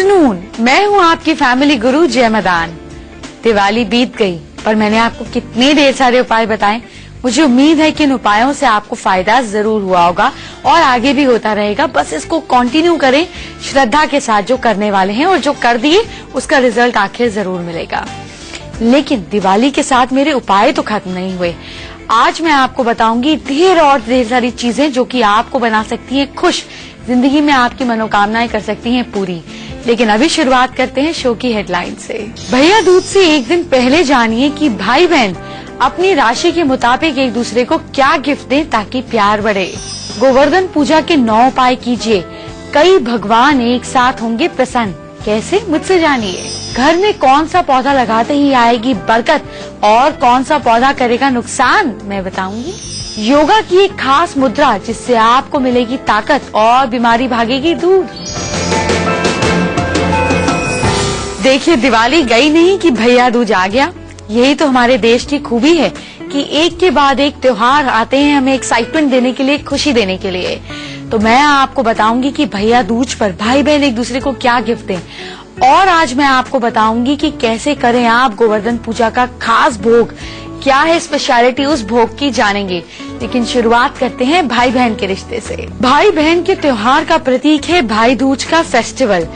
Afternoon, मैं हूँ आपकी फैमिली गुरु जय मदान। दिवाली बीत गई पर मैंने आपको कितने ढेर सारे उपाय बताए। मुझे उम्मीद है कि इन उपायों से आपको फायदा जरूर हुआ होगा और आगे भी होता रहेगा। बस इसको कंटिन्यू करें श्रद्धा के साथ जो करने वाले हैं, और जो कर दिए उसका रिजल्ट आखिर जरूर मिलेगा। लेकिन दिवाली के साथ मेरे उपाय तो खत्म नहीं हुए। आज मैं आपको बताऊंगी ढेर सारी चीजें जो कि आपको बना सकती हैं खुश, जिंदगी में आपकी मनोकामनाएं कर सकती हैं पूरी। लेकिन अभी शुरुआत करते हैं शो की हेडलाइन से। भैया दूज से एक दिन पहले जानिए कि भाई बहन अपनी राशि के मुताबिक एक दूसरे को क्या गिफ्ट दें ताकि प्यार बढ़े। गोवर्धन पूजा के 9 उपाय कीजिए, कई भगवान एक साथ होंगे प्रसन्न। कैसे, मुझसे जानिए। घर में कौन सा पौधा लगाते ही आएगी बरकत और कौन सा पौधा करेगा नुकसान, मैं बताऊंगी। योगा की एक खास मुद्रा जिससे आपको मिलेगी ताकत और बीमारी भागेगी दूर। देखिए, दिवाली गई नहीं कि भैया दूज आ गया। यही तो हमारे देश की खूबी है कि एक के बाद एक त्योहार आते हैं हमें एक्साइटमेंट देने के लिए, खुशी देने के लिए। तो मैं आपको बताऊंगी कि भैया दूज पर भाई बहन एक दूसरे को क्या गिफ्ट दें, और आज मैं आपको बताऊंगी कि कैसे करें आप गोवर्धन पूजा का खास भोग। क्या है स्पेशलिटी उस भोग की, जानेंगे। लेकिन शुरुआत करते हैं भाई बहन के रिश्ते से। भाई बहन के त्योहार का प्रतीक है भाई दूज का फेस्टिवल।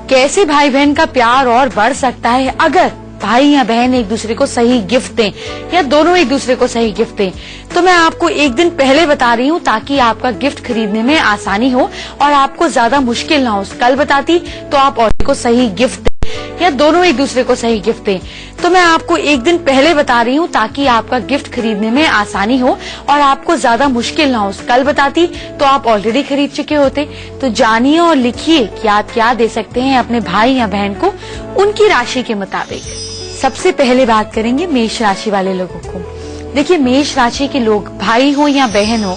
कैसे भाई बहन का प्यार और बढ़ सकता है अगर भाई या बहन एक दूसरे को सही गिफ्ट दें, या दोनों एक दूसरे को सही गिफ्ट दें। तो मैं आपको एक दिन पहले बता रही हूँ ताकि आपका गिफ्ट खरीदने में आसानी हो और आपको ज्यादा मुश्किल ना हो। कल बताती तो आप और को सही गिफ्ट दें, या दोनों एक दूसरे को सही गिफ्ट दें। तो मैं आपको एक दिन पहले बता रही हूँ ताकि आपका गिफ्ट खरीदने में आसानी हो और आपको ज्यादा मुश्किल ना हो। कल बताती तो आप ऑलरेडी खरीद चुके होते। तो जानिए और लिखिए कि आप क्या दे सकते हैं अपने भाई या बहन को उनकी राशि के मुताबिक। सबसे पहले बात करेंगे मेष राशि वाले लोगों को। देखिए, मेष राशि के लोग, भाई हो या बहन हो,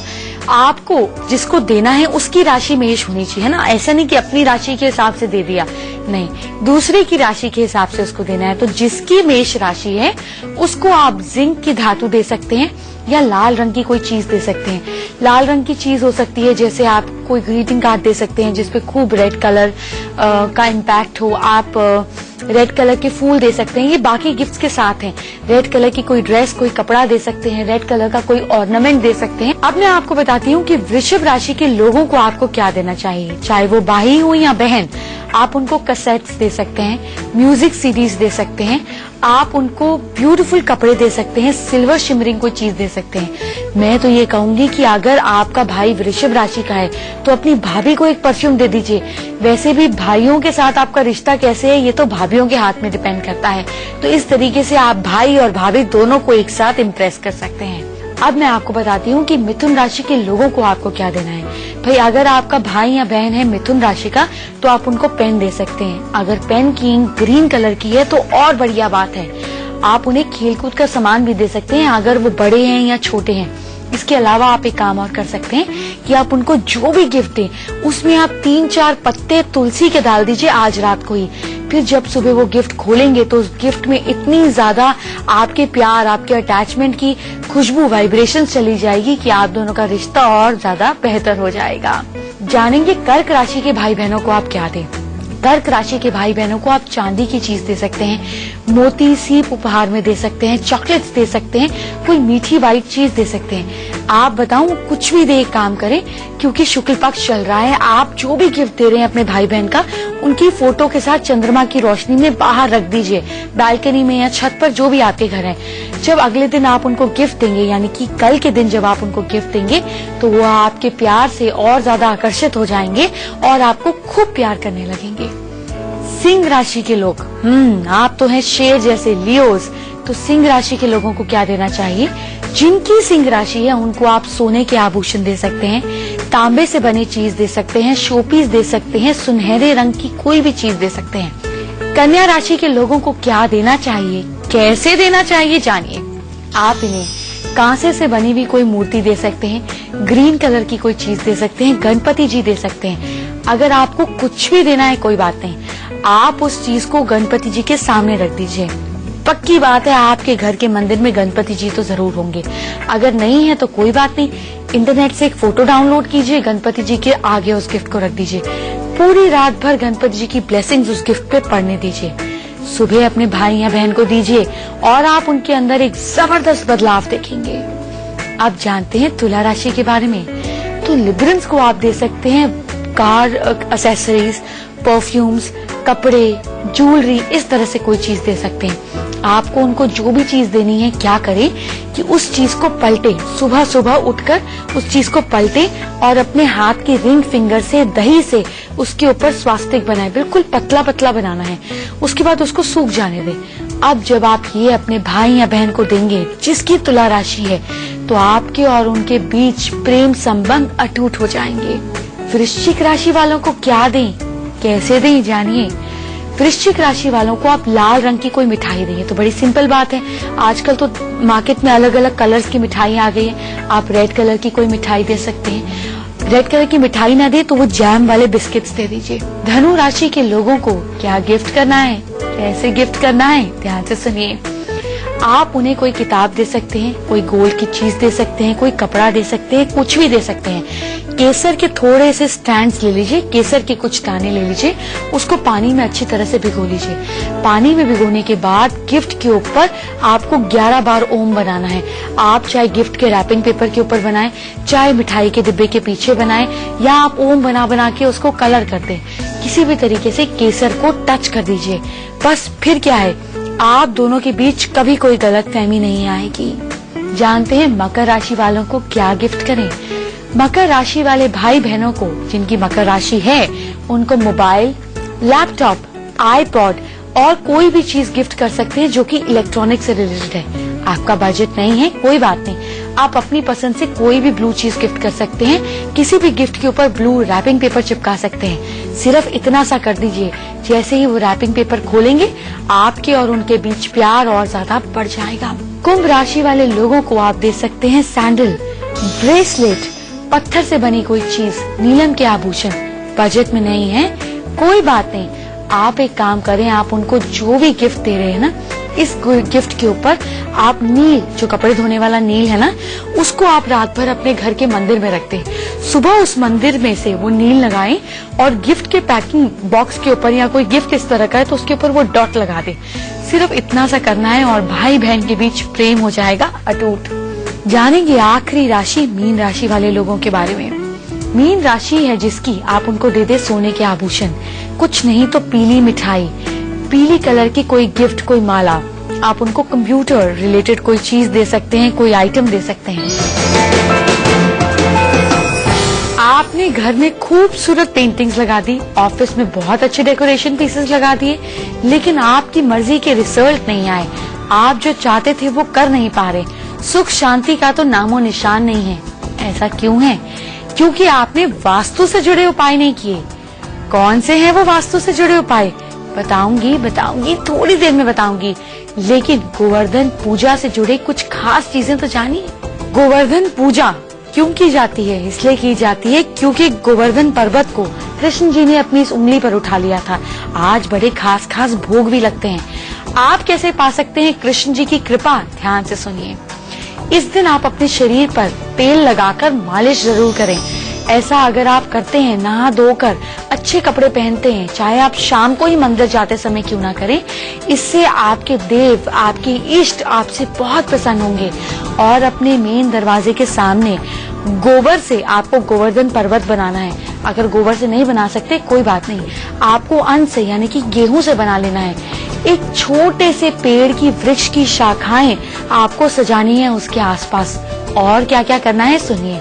आपको जिसको देना है उसकी राशि मेष होनी चाहिए, है ना। ऐसा नहीं कि अपनी राशि के हिसाब से दे दिया, नहीं, दूसरे की राशि के हिसाब से उसको देना है। तो जिसकी मेष राशि है उसको आप जिंक की धातु दे सकते हैं या लाल रंग की कोई चीज दे सकते हैं। लाल रंग की चीज हो सकती है, जैसे आप कोई ग्रीटिंग कार्ड दे सकते हैं जिसपे खूब रेड कलर का इम्पैक्ट हो। आप रेड कलर के फूल दे सकते हैं, ये बाकी गिफ्ट्स के साथ हैं। रेड कलर की कोई ड्रेस, कोई कपड़ा दे सकते हैं, रेड कलर का कोई ऑर्नामेंट दे सकते हैं। अब मैं आपको बताती हूँ कि वृषभ राशि के लोगों को आपको क्या देना चाहिए। चाहे वो भाई हो या बहन, आप उनको कैसेट्स दे सकते हैं, म्यूजिक सीडीज दे सकते हैं, आप उनको ब्यूटीफुल कपड़े दे सकते हैं, सिल्वर शिमरिंग कोई चीज दे सकते हैं। मैं तो ये कहूंगी कि अगर आपका भाई वृषभ राशि का है तो अपनी भाभी को एक परफ्यूम दे दीजिए। वैसे भी भाइयों के साथ आपका रिश्ता कैसे है ये तो भाभियों के हाथ में डिपेंड करता है। तो इस तरीके से आप भाई और भाभी दोनों को एक साथ इम्प्रेस कर सकते हैं। अब मैं आपको बताती हूँ कि मिथुन राशि के लोगों को आपको क्या देना है। भाई, अगर आपका भाई या बहन है मिथुन राशि का तो आप उनको पेन दे सकते हैं। अगर पेन की इंक ग्रीन कलर की है तो और बढ़िया बात है। आप उन्हें खेलकूद का सामान भी दे सकते हैं अगर वो बड़े हैं या छोटे हैं। इसके अलावा आप एक काम और कर सकते हैं कि आप उनको जो भी गिफ्ट दें उसमें आप 3-4 पत्ते तुलसी के डाल दीजिए आज रात को ही। फिर जब सुबह वो गिफ्ट खोलेंगे तो उस गिफ्ट में इतनी ज्यादा आपके प्यार, आपके अटैचमेंट की खुशबू, वाइब्रेशन चली जाएगी कि आप दोनों का रिश्ता और ज्यादा बेहतर हो जाएगा। जानेंगे कर्क राशि के भाई बहनों को आप क्या दें। कर्क राशि के भाई बहनों को आप चांदी की चीज दे सकते हैं, मोती सीप उपहार में दे सकते हैं, चॉकलेट्स दे सकते हैं, कोई मीठी व्हाइट चीज दे सकते हैं। आप बताऊं, कुछ भी दे, एक काम करें, क्योंकि शुक्ल पक्ष चल रहा है। आप जो भी गिफ्ट दे रहे हैं अपने भाई बहन का, उनकी फोटो के साथ चंद्रमा की रोशनी में बाहर रख दीजिए, बालकनी में या छत पर, जो भी आपके घर है। जब अगले दिन आप उनको गिफ्ट देंगे, यानी कि कल के दिन जब आप उनको गिफ्ट देंगे तो वो आपके प्यार से और ज्यादा आकर्षित हो जाएंगे और आपको खूब प्यार करने लगेंगे। सिंह राशि के लोग, आप तो हैं शेर जैसे लियोज। तो सिंह राशि के लोगों को क्या देना चाहिए। जिनकी सिंह राशि है उनको आप सोने के आभूषण दे सकते हैं, तांबे से बनी चीज दे सकते हैं, शोपीस दे सकते हैं, सुनहरे रंग की कोई भी चीज दे सकते हैं। कन्या राशि के लोगों को क्या देना चाहिए, कैसे देना चाहिए, जानिए। आप इन्हें कांसे से बनी हुई कोई मूर्ति दे सकते हैं, ग्रीन कलर की कोई चीज दे सकते हैं, गणपति जी दे सकते हैं। अगर आपको कुछ भी देना है कोई बात नहीं, आप उस चीज को गणपति जी के सामने रख दीजिए। पक्की बात है आपके घर के मंदिर में गणपति जी तो जरूर होंगे। अगर नहीं है तो कोई बात नहीं, इंटरनेट से एक फोटो डाउनलोड कीजिए, गणपति जी के आगे उस गिफ्ट को रख दीजिए। पूरी रात भर गणपति जी की ब्लेसिंग्स उस गिफ्ट पे पढ़ने दीजिए। सुबह अपने भाई या बहन को दीजिए और आप उनके अंदर एक जबरदस्त बदलाव देखेंगे। आप जानते हैं तुला राशि के बारे में, तो लिब्रन्स को आप दे सकते हैं कार एक्सेसरीज, परफ्यूम्स, कपड़े, ज्वेलरी, इस तरह से कोई चीज दे सकते हैं। आपको उनको जो भी चीज देनी है क्या करें कि उस चीज को पलटे, सुबह सुबह उठकर उस चीज को पलटे और अपने हाथ की रिंग फिंगर से दही से उसके ऊपर स्वास्तिक बनाए, बिल्कुल पतला पतला बनाना है। उसके बाद उसको सूख जाने दें। अब जब आप ये अपने भाई या बहन को देंगे जिसकी तुला राशि है, तो आपके और उनके बीच प्रेम संबंध अटूट हो जाएंगे। वृश्चिक राशि वालों को क्या दें, कैसे दें, जानिए। वृश्चिक राशि वालों को आप लाल रंग की कोई मिठाई दें, तो बड़ी सिंपल बात है। आजकल तो मार्केट में अलग अलग कलर्स की मिठाई आ गई है। आप रेड कलर की कोई मिठाई दे सकते हैं। रेड कलर की मिठाई ना दे तो वो जैम वाले बिस्किट्स दे दीजिए। धनु राशि के लोगों को क्या गिफ्ट करना है, कैसे गिफ्ट करना है, ध्यान से सुनिए। आप उन्हें कोई किताब दे सकते हैं, कोई गोल्ड की चीज दे सकते हैं, कोई कपड़ा दे सकते हैं, कुछ भी दे सकते हैं। केसर के थोड़े से स्टैंड्स ले लीजिए, केसर के कुछ दाने ले लीजिए, उसको पानी में अच्छी तरह से भिगो लीजिए। पानी में भिगोने के बाद गिफ्ट के ऊपर आपको 11 बार ओम बनाना है। आप चाहे गिफ्ट के रैपिंग पेपर के ऊपर बनाएं, चाहे मिठाई के डिब्बे के पीछे बनाएं, या आप ओम बना बना के उसको कलर कर दें। किसी भी तरीके से केसर को टच कर दीजिए। बस फिर क्या है, आप दोनों के बीच कभी कोई गलतफहमी नहीं आएगी। जानते हैं मकर राशि वालों को क्या गिफ्ट करें? मकर राशि वाले भाई बहनों को जिनकी मकर राशि है, उनको मोबाइल, लैपटॉप, आईपॉड और कोई भी चीज गिफ्ट कर सकते हैं जो कि इलेक्ट्रॉनिक से रिलेटेड है। आपका बजट नहीं है, कोई बात नहीं, आप अपनी पसंद से कोई भी ब्लू चीज गिफ्ट कर सकते हैं। किसी भी गिफ्ट के ऊपर ब्लू रैपिंग पेपर चिपका सकते हैं। सिर्फ इतना सा कर दीजिए, जैसे ही वो रैपिंग पेपर खोलेंगे आपके और उनके बीच प्यार और ज्यादा बढ़ जाएगा। कुंभ राशि वाले लोगों को आप दे सकते हैं सैंडल, ब्रेसलेट, पत्थर से बनी कोई चीज, नीलम के आभूषण। बजट में नहीं है, कोई बात नहीं, आप एक काम करें, आप उनको जो भी गिफ्ट दे रहे हैं ना, इस गिफ्ट के ऊपर आप नील, जो कपड़े धोने वाला नील है ना, उसको आप रात भर अपने घर के मंदिर में रखते हैं। सुबह उस मंदिर में से वो नील लगाएं और गिफ्ट के पैकिंग बॉक्स के ऊपर, या कोई गिफ्ट इस तरह का है तो उसके ऊपर वो डॉट लगा दे। सिर्फ इतना सा करना है और भाई बहन के बीच प्रेम हो जाएगा अटूट। जानेंगे आखिरी राशि मीन राशि वाले लोगों के बारे में। मीन राशि है जिसकी आप उनको दे दे सोने के आभूषण, कुछ नहीं तो पीली मिठाई, पीली कलर की कोई गिफ्ट, कोई माला। आप उनको कंप्यूटर रिलेटेड कोई चीज दे सकते हैं, कोई आइटम दे सकते हैं। आपने घर में खूबसूरत पेंटिंग्स लगा दी, ऑफिस में बहुत अच्छे डेकोरेशन पीसेस लगा दिए, लेकिन आपकी मर्जी के रिजल्ट नहीं आए। आप जो चाहते थे वो कर नहीं पा रहे। सुख शांति का तो नामो निशान नहीं है। ऐसा क्यों है? क्योंकि आपने वास्तु से जुड़े उपाय नहीं किए। कौन से हैं वो वास्तु से जुड़े उपाय? बताऊंगी, थोड़ी देर में बताऊंगी, लेकिन गोवर्धन पूजा से जुड़े कुछ खास चीजें तो जानिए। गोवर्धन पूजा क्यों की जाती है? इसलिए की जाती है क्योंकि गोवर्धन पर्वत को कृष्ण जी ने अपनी इस उंगली पर उठा लिया था। आज बड़े खास खास भोग भी लगते हैं। आप कैसे पा सकते हैं कृष्ण जी की कृपा? ध्यान से सुनिए। इस दिन आप अपने शरीर पर तेल लगाकर मालिश जरूर करें। ऐसा अगर आप करते हैं, नहा धोकर अच्छे कपड़े पहनते हैं, चाहे आप शाम को ही मंदिर जाते समय क्यों ना करें, इससे आपके देव, आपके इष्ट आपसे बहुत प्रसन्न होंगे। और अपने मेन दरवाजे के सामने गोबर से आपको गोवर्धन पर्वत बनाना है। अगर गोबर से नहीं बना सकते कोई बात नहीं, आपको अन्न से यानी कि गेहूं से बना लेना है। एक छोटे से पेड़ की वृक्ष की शाखाएं आपको सजानी है उसके आसपास। और क्या क्या करना है सुनिए।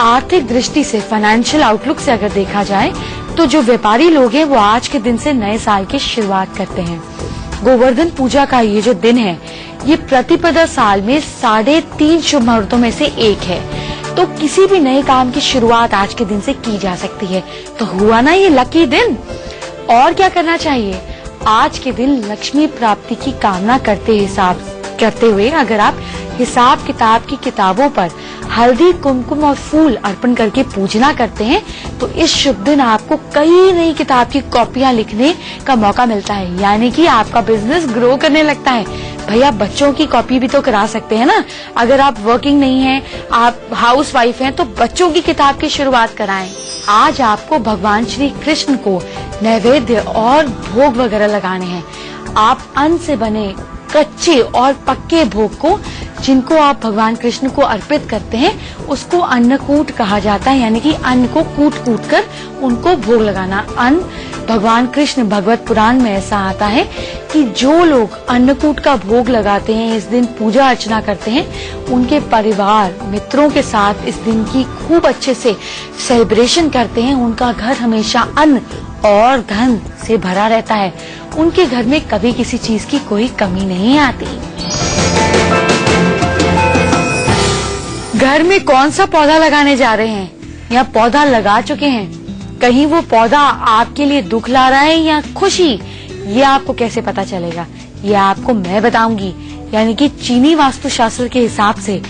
आर्थिक दृष्टि से, फाइनेंशियल आउटलुक से अगर देखा जाए तो जो व्यापारी लोग हैं वो आज के दिन से नए साल की शुरुआत करते हैं। गोवर्धन पूजा का ये जो दिन है, ये प्रतिपदा साल में 3.5 शुभ मुहूर्तों में से एक है। तो किसी भी नए काम की शुरुआत आज के दिन से की जा सकती है। तो हुआ ना ये लकी दिन। और क्या करना चाहिए? आज के दिन लक्ष्मी प्राप्ति की कामना करते हुए अगर आप हिसाब किताब की किताबों पर हल्दी, कुमकुम और फूल अर्पण करके पूजना करते हैं, तो इस शुभ दिन आपको कई नई किताब की कॉपियां लिखने का मौका मिलता है, यानी कि आपका बिजनेस ग्रो करने लगता है। भैया बच्चों की कॉपी भी तो करा सकते हैं ना। अगर आप वर्किंग नहीं हैं, आप हाउस वाइफ हैं, तो बच्चों की किताब की शुरुआत कराएं। आज आपको भगवान श्री कृष्ण को नैवेद्य और भोग वगैरह लगाने हैं। आप अन्न से बने कच्चे और पक्के भोग को, जिनको आप भगवान कृष्ण को अर्पित करते हैं, उसको अन्नकूट कहा जाता है। यानी कि अन्न को कूट कूट कर उनको भोग लगाना। अन्न भगवान कृष्ण, भगवत पुराण में ऐसा आता है कि जो लोग अन्नकूट का भोग लगाते हैं, इस दिन पूजा अर्चना करते हैं, उनके परिवार मित्रों के साथ इस दिन की खूब अच्छे से सेलिब्रेशन करते हैं। उनका घर हमेशा अन्न और धन से भरा रहता है। उनके घर में कभी किसी चीज की कोई कमी नहीं आती। घर में कौन सा पौधा लगाने जा रहे हैं या पौधा लगा चुके हैं? कहीं वो पौधा आपके लिए दुख ला रहा है या खुशी, ये आपको कैसे पता चलेगा? ये आपको मैं बताऊंगी। यानी कि चीनी वास्तुशास्त्र के हिसाब से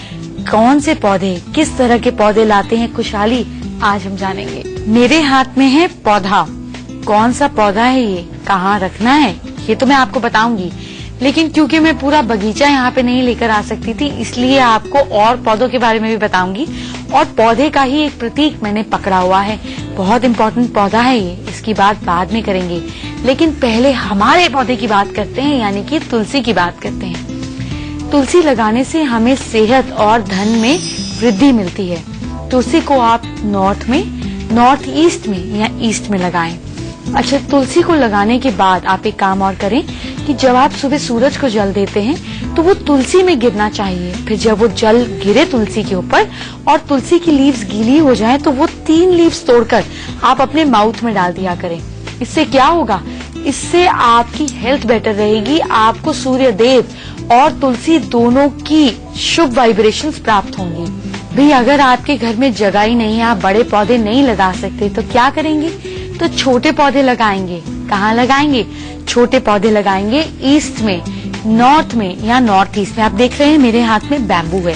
कौन से पौधे, किस तरह के पौधे लाते हैं खुशहाली, आज हम जानेंगे। मेरे हाथ में है पौधा। कौन सा पौधा है ये, कहाँ रखना है, ये तो मैं आपको बताऊंगी। लेकिन क्योंकि मैं पूरा बगीचा यहाँ पे नहीं लेकर आ सकती थी, इसलिए आपको और पौधों के बारे में भी बताऊंगी। और पौधे का ही एक प्रतीक मैंने पकड़ा हुआ है। बहुत इम्पोर्टेंट पौधा है ये, इसकी बात बाद में करेंगे। लेकिन पहले हमारे पौधे की बात करते हैं, यानी कि तुलसी की बात करते हैं। तुलसी लगाने से हमें सेहत और धन में वृद्धि मिलती है। तुलसी को आप नॉर्थ ईस्ट में या ईस्ट में लगाएं। अच्छा, तुलसी को लगाने के बाद आप एक काम और करें कि जब आप सुबह सूरज को जल देते हैं तो वो तुलसी में गिरना चाहिए। फिर जब वो जल गिरे तुलसी के ऊपर और तुलसी की लीव्स गीली हो जाए तो वो 3 लीव्स तोड़कर आप अपने माउथ में डाल दिया करें। इससे क्या होगा? इससे आपकी हेल्थ बेटर रहेगी। आपको सूर्य देव और तुलसी दोनों की शुभ वाइब्रेशंस प्राप्त होंगी। भाई, अगर आपके घर में जगह ही नहीं है, आप बड़े पौधे नहीं लगा सकते, तो क्या करेंगे? तो छोटे पौधे लगाएंगे। कहाँ लगाएंगे? छोटे पौधे लगाएंगे ईस्ट में, नॉर्थ में या नॉर्थ ईस्ट में। आप देख रहे हैं मेरे हाथ में बैम्बू है।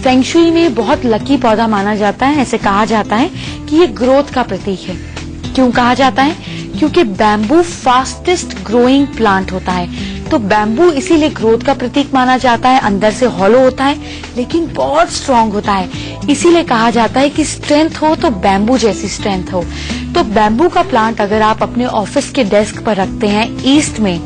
फेंग शुई में बहुत लकी पौधा माना जाता है। ऐसे कहा जाता है कि ये ग्रोथ का प्रतीक है। क्यों कहा जाता है? क्योंकि बैम्बू फास्टेस्ट ग्रोइंग प्लांट होता है। तो बैम्बू इसीलिए ग्रोथ का प्रतीक माना जाता है। अंदर से हॉलो होता है लेकिन बहुत स्ट्रांग होता है। इसीलिए कहा जाता है कि स्ट्रेंथ हो तो बैम्बू जैसी स्ट्रेंथ हो। तो बैम्बू का प्लांट अगर आप अपने ऑफिस के डेस्क पर रखते हैं ईस्ट में,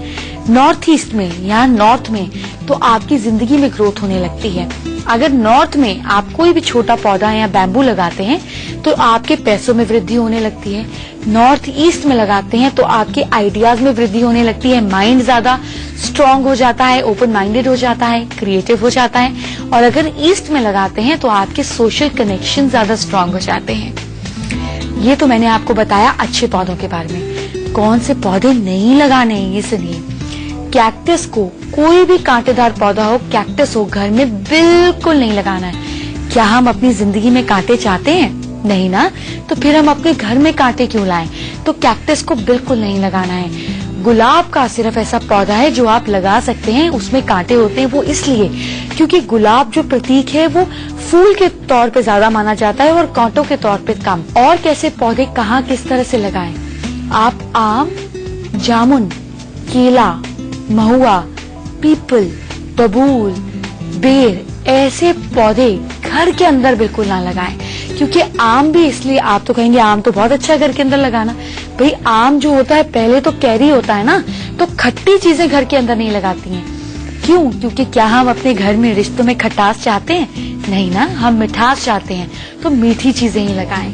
नॉर्थ ईस्ट में या नॉर्थ में, तो आपकी जिंदगी में ग्रोथ होने लगती है। अगर नॉर्थ में आप कोई भी छोटा पौधा या बैम्बू लगाते हैं तो आपके पैसों में वृद्धि होने लगती है। नॉर्थ ईस्ट में लगाते हैं तो आपके आइडियाज में वृद्धि होने लगती है। माइंड ज्यादा स्ट्रांग हो जाता है, ओपन माइंडेड हो जाता है, क्रिएटिव हो जाता है। और अगर ईस्ट में लगाते हैं तो आपके सोशल कनेक्शन ज्यादा स्ट्रांग हो जाते हैं। ये तो मैंने आपको बताया अच्छे पौधों के बारे में। कौन से पौधे नहीं लगाने हैं ये सुनिए। कैक्टस को, कोई भी कांटेदार पौधा हो, कैक्टस हो, घर में बिल्कुल नहीं लगाना है। क्या हम अपनी जिंदगी में कांटे चाहते हैं? नहीं ना। तो फिर हम अपने घर में कांटे क्यों लाएं? तो कैक्टस को बिल्कुल नहीं लगाना है। गुलाब का सिर्फ ऐसा पौधा है जो आप लगा सकते हैं, उसमें कांटे होते हैं। वो इसलिए क्योंकि गुलाब जो प्रतीक है वो फूल के तौर पे ज्यादा माना जाता है और कांटों के तौर पे कम। और कैसे पौधे कहाँ किस तरह से लगाएं? आप आम, जामुन, केला, महुआ, पीपल, बबूल, बेर, ऐसे पौधे घर के अंदर बिल्कुल ना लगाएं। क्योंकि आम भी, इसलिए आप तो कहेंगे आम तो बहुत अच्छा है घर के अंदर लगाना। भाई, आम जो होता है पहले तो कैरी होता है ना, तो खट्टी चीजें घर के अंदर नहीं लगाती हैं। क्यों? क्योंकि क्या हम अपने घर में रिश्तों में खटास चाहते हैं? नहीं ना, हम मिठास चाहते हैं। तो मीठी चीजें ही लगाएं।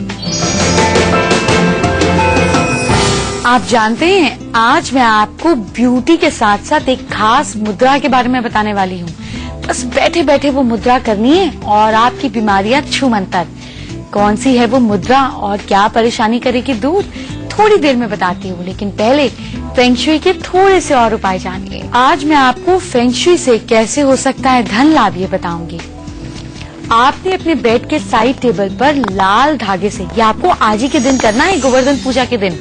आप जानते हैं, आज मैं आपको ब्यूटी के साथ साथ एक खास मुद्रा के बारे में बताने वाली हूँ। बस बैठे बैठे वो मुद्रा करनी है और आपकी बीमारियां छूमंतर। कौन सी है वो मुद्रा और क्या परेशानी करेगी दूर, थोड़ी देर में बताती हूँ। लेकिन पहले फेंग शुई के थोड़े से और उपाय जानिए। आज मैं आपको फेंग शुई से कैसे हो सकता है धन लाभ ये बताऊंगी। आपने अपने बेड के साइड टेबल पर लाल धागे से, ये आपको आज ही के दिन करना है, गोवर्धन पूजा के दिन,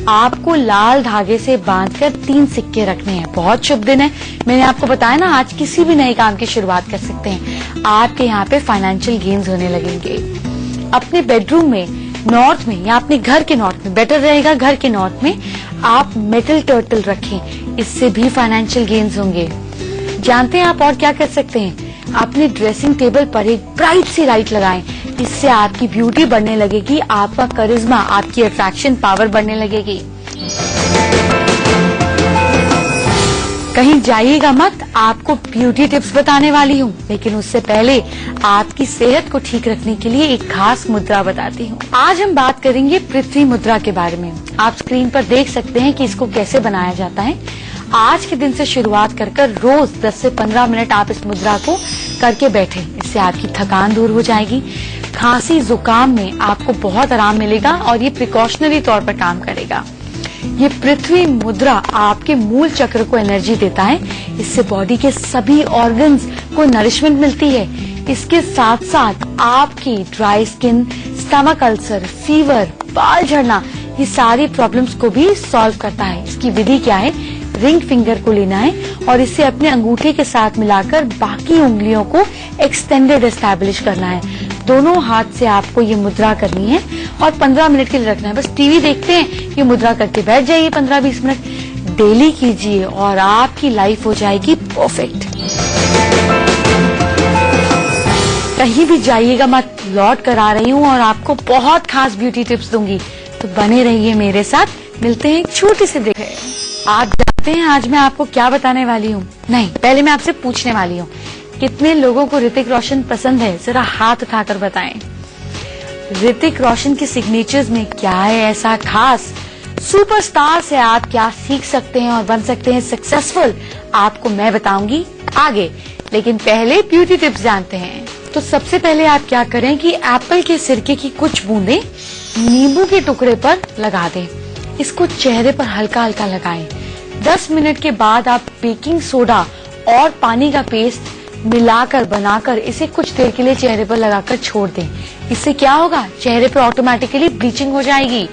आपको लाल धागे से बांधकर 3 सिक्के रखने हैं। बहुत शुभ दिन है। मैंने आपको बताया ना, आज किसी भी नए काम की शुरुआत कर सकते हैं। आपके यहाँ पे फाइनेंशियल गेन्स होने लगेंगे। अपने बेडरूम में नॉर्थ में या अपने घर के नॉर्थ में, बेटर रहेगा घर के नॉर्थ में, आप मेटल टर्टल रखें। इससे भी फाइनेंशियल गेन्स होंगे। जानते हैं आप और क्या कर सकते हैं? अपने ड्रेसिंग टेबल पर एक ब्राइट सी लाइट लगाएं। इससे आपकी ब्यूटी बढ़ने लगेगी, आपका करिश्मा, आपकी अट्रैक्शन पावर बढ़ने लगेगी। कहीं जाइएगा मत, आपको ब्यूटी टिप्स बताने वाली हूँ, लेकिन उससे पहले आपकी सेहत को ठीक रखने के लिए एक खास मुद्रा बताती हूँ। आज हम बात करेंगे पृथ्वी मुद्रा के बारे में। आप स्क्रीन पर देख सकते हैं कि इसको कैसे बनाया जाता है। आज के दिन से शुरुआत कर रोज 10 से 15 मिनट आप इस मुद्रा को करके बैठे। इससे आपकी थकान दूर हो जाएगी। खांसी जुकाम में आपको बहुत आराम मिलेगा और ये प्रिकॉशनरी तौर पर काम करेगा। ये पृथ्वी मुद्रा आपके मूल चक्र को एनर्जी देता है। इससे बॉडी के सभी ऑर्गन्स को नरिशमेंट मिलती है। इसके साथ साथ आपकी dry skin, stomach ulcer, fever, बाल झड़ना, ये सारी प्रॉब्लम्स को भी सॉल्व करता है। इसकी विधि क्या है? रिंग फिंगर को लेना है और इसे अपने अंगूठे के साथ मिलाकर बाकी उंगलियों को एक्सटेंडेड एस्टैब्लिश करना है। दोनों हाथ से आपको ये मुद्रा करनी है और 15 मिनट के लिए रखना है। बस टीवी देखते हैं, ये मुद्रा करके बैठ जाइए 15-20 मिनट। डेली कीजिए और आपकी लाइफ हो जाएगी परफेक्ट। कहीं भी जाइएगा मत, लौट कर आ रही हूँ और आपको बहुत खास ब्यूटी टिप्स दूंगी, तो बने रहिए मेरे साथ। मिलते हैं एक छोटी सी ब्रेक। आप जानते हैं आज मैं आपको क्या बताने वाली हूँ? नहीं, पहले मैं आपसे पूछने वाली हूँ, कितने लोगों को ऋतिक रोशन पसंद है? जरा हाथ उठाकर बताएं। ऋतिक रोशन के सिग्नेचर्स में क्या है ऐसा खास? सुपरस्टार से आप क्या सीख सकते हैं और बन सकते हैं सक्सेसफुल, आपको मैं बताऊंगी आगे। लेकिन पहले ब्यूटी टिप्स जानते हैं। तो सबसे पहले आप क्या करें कि एप्पल के सिरके की कुछ बूंदें नींबू के टुकड़े पर लगा दें। इसको चेहरे पर हल्का हल्का लगाएं। 10 मिनट के बाद आप बेकिंग सोडा और पानी का पेस्ट मिलाकर बनाकर इसे कुछ देर के लिए चेहरे पर लगाकर छोड़ दें। इससे क्या होगा? चेहरे पर ऑटोमेटिकली ब्लीचिंग हो जाएगी।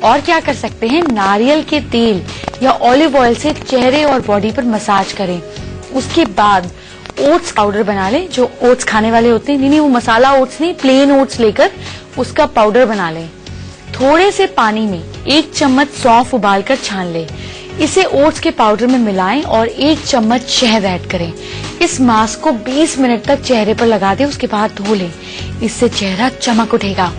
और क्या कर सकते हैं? नारियल के तेल या ऑलिव ऑयल से चेहरे और बॉडी पर मसाज करें। उसके बाद ओट्स पाउडर बना लें। जो ओट्स खाने वाले होते हैं, नहीं वो मसाला ओट्स नहीं, प्लेन ओट्स लेकर उसका पाउडर बना लें। थोड़े से पानी में 1 चम्मच सौंफ उबालकर छान लें। इसे ओट्स के पाउडर में मिलाएं और 1 चम्मच शहद ऐड करें। इस मास्क को 20 मिनट तक चेहरे पर लगा दें, उसके बाद धो लें। इससे चेहरा चमक उठेगा।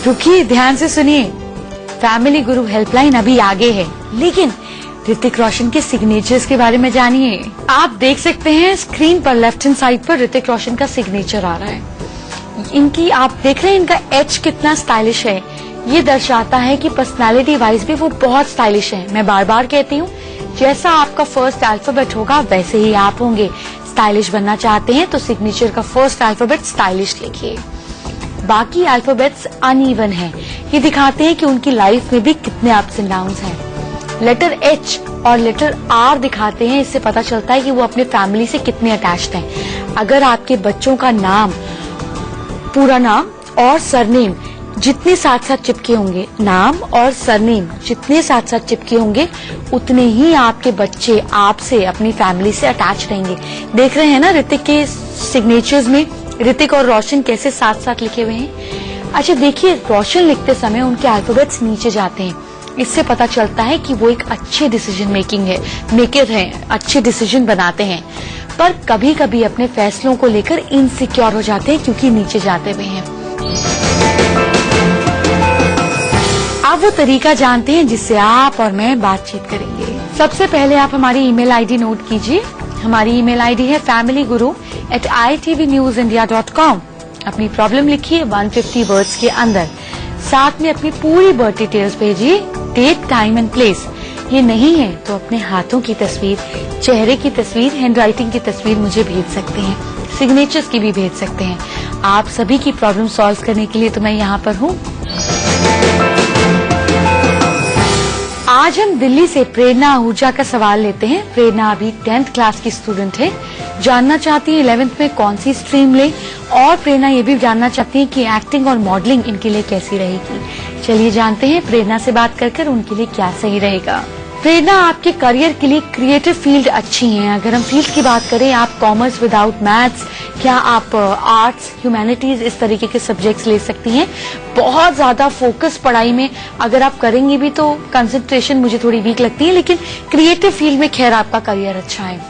रुकिए, ध्यान से सुनिए। फैमिली गुरु हेल्पलाइन अभी आगे है, लेकिन ऋतिक रोशन के सिग्नेचर्स के बारे में जानिए। आप देख सकते हैं स्क्रीन पर लेफ्ट हैंड साइड पर ऋतिक रोशन का सिग्नेचर आ रहा है। इनकी आप देख रहे हैं, इनका एच कितना स्टाइलिश है। ये दर्शाता है कि पर्सनालिटी वाइज भी वो बहुत स्टाइलिश है। मैं बार बार कहती हूँ, जैसा आपका फर्स्ट अल्फाबेट होगा वैसे ही आप होंगे। स्टाइलिश बनना चाहते हैं तो सिग्नेचर का फर्स्ट अल्फाबेट स्टाइलिश लिखिए। बाकी अल्फाबेट्स अनइवन हैं। ये दिखाते हैं कि उनकी लाइफ में भी कितने अप्स एंड डाउन्स हैं। लेटर एच और लेटर आर दिखाते हैं, इससे पता चलता है कि वो अपने फैमिली से कितने अटैच्ड हैं। अगर आपके बच्चों का नाम, पूरा नाम और सरनेम जितने साथ साथ चिपके होंगे, नाम और सरनेम जितने साथ साथ चिपके होंगे, उतने ही आपके बच्चे आपसे, अपनी फैमिली से अटैच रहेंगे। देख रहे हैं ना ऋतिक के सिग्नेचर्स में ऋतिक और रोशन कैसे साथ साथ लिखे हुए हैं। अच्छा देखिए, रोशन लिखते समय उनके अल्फाबेट्स नीचे जाते हैं। इससे पता चलता है कि वो एक अच्छे डिसीजन मेकर हैं, अच्छे डिसीजन बनाते हैं। पर कभी कभी अपने फैसलों को लेकर इनसिक्योर हो जाते हैं क्योंकि नीचे जाते हुए हैं। आप वो तरीका जानते हैं जिससे आप और मैं बातचीत करेंगे। सबसे पहले आप हमारी ईमेल आईडी नोट कीजिए। हमारी ईमेल आईडी है familyguru@itvnewsindia.com। अपनी प्रॉब्लम लिखिए 150 वर्ड्स के अंदर। साथ में अपनी पूरी बर्थ डिटेल्स भेजिए, डेट, टाइम एंड प्लेस। ये नहीं है तो अपने हाथों की तस्वीर, चेहरे की तस्वीर, हैंडराइटिंग की तस्वीर मुझे भेज सकते हैं। सिग्नेचर्स की भी भेज सकते हैं। आप सभी की प्रॉब्लम सॉल्व करने के लिए तो मैं यहाँ पर हूँ। आज हम दिल्ली से प्रेरणा आहूजा का सवाल लेते हैं। प्रेरणा अभी 10th क्लास की स्टूडेंट है, जानना चाहती है 11th में कौन सी स्ट्रीम ले, और प्रेरणा ये भी जानना चाहती है कि एक्टिंग और मॉडलिंग इनके लिए कैसी रहेगी। चलिए जानते हैं प्रेरणा से बात कर उनके लिए क्या सही रहेगा। प्रेरणा, आपके करियर के लिए क्रिएटिव फील्ड अच्छी हैं। अगर हम फील्ड की बात करें, आप कॉमर्स विदाउट मैथ्स, क्या आप आर्ट्स, ह्यूमैनिटीज, इस तरीके के सब्जेक्ट्स ले सकती हैं। बहुत ज्यादा फोकस पढ़ाई में अगर आप करेंगी भी तो कंसंट्रेशन मुझे थोड़ी वीक लगती है, लेकिन क्रिएटिव फील्ड में खैर आपका करियर अच्छा है।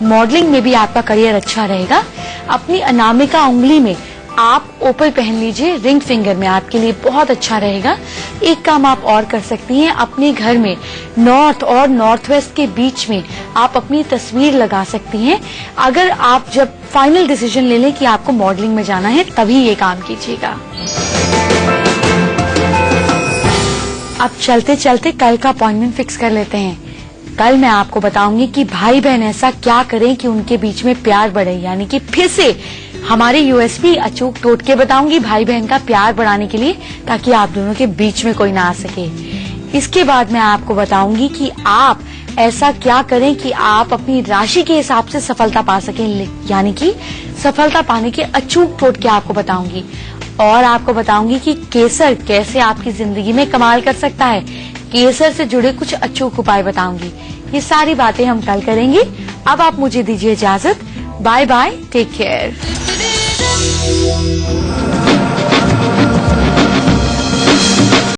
मॉडलिंग में भी आपका करियर अच्छा रहेगा। अपनी अनामिका उंगली में आप ओपल पहन लीजिए, रिंग फिंगर में, आपके लिए बहुत अच्छा रहेगा। एक काम आप और कर सकती हैं, अपने घर में नॉर्थ और नॉर्थ वेस्ट के बीच में आप अपनी तस्वीर लगा सकती हैं। अगर आप जब फाइनल डिसीजन ले लें कि आपको मॉडलिंग में जाना है, तभी ये काम कीजिएगा। अब चलते चलते कल का अपॉइंटमेंट फिक्स कर लेते हैं। कल मैं आपको बताऊंगी कि भाई बहन ऐसा क्या करें कि उनके बीच में प्यार बढ़े, यानी कि फिर से हमारे यूएसपी अचूक टोटके बताऊंगी भाई बहन का प्यार बढ़ाने के लिए, ताकि आप दोनों के बीच में कोई ना आ सके। इसके बाद मैं आपको बताऊंगी कि आप ऐसा क्या करें कि आप अपनी राशि के हिसाब से सफलता पा सकें, यानी कि सफलता पाने के अचूक टोटके आपको बताऊंगी। और आपको बताऊंगी कि केसर कैसे आपकी जिंदगी में कमाल कर सकता है। केसर से जुड़े कुछ अचूक उपाय बताऊंगी। ये सारी बातें हम कल करेंगे। अब आप मुझे दीजिए इजाजत। Bye bye, take care.